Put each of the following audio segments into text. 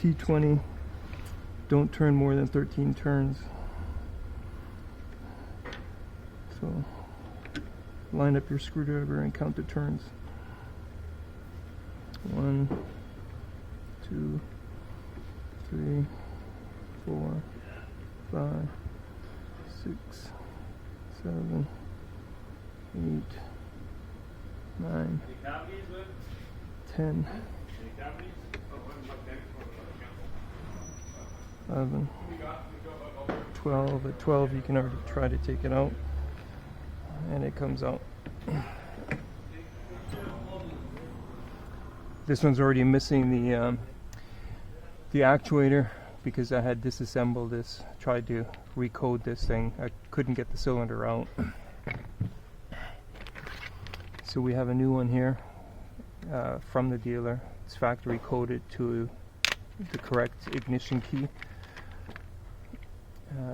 T20, don't turn more than 13 turns. So line up your screwdriver and count the turns. 1, 2, 3, 4, 5, 6, 7, 8, 9, 10, 11, 12. At 12 you can already try to take it out, and it comes out. This one's already missing the actuator because I had disassembled this, tried to recode this thing. I couldn't get the cylinder out. So we have a new one here from the dealer. It's factory coded to the correct ignition key.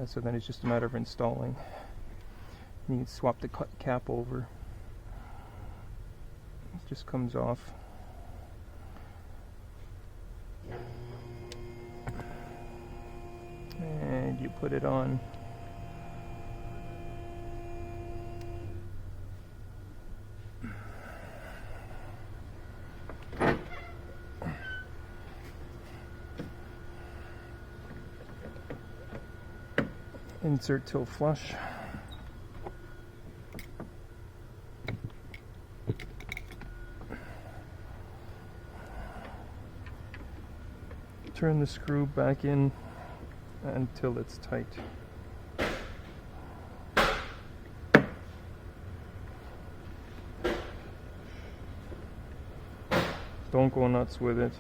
So then it's just a matter of installing. You can swap the cap over. It just comes off. And you put it on. Insert till flush. Turn the screw back in until it's tight. Don't go nuts with it.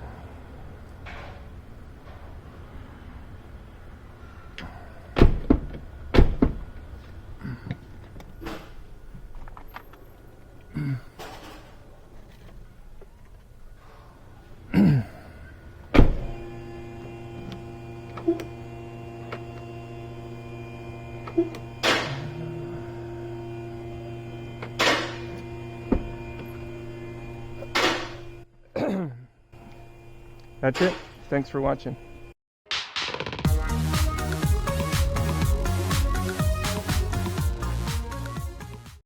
That's it. Thanks for watching.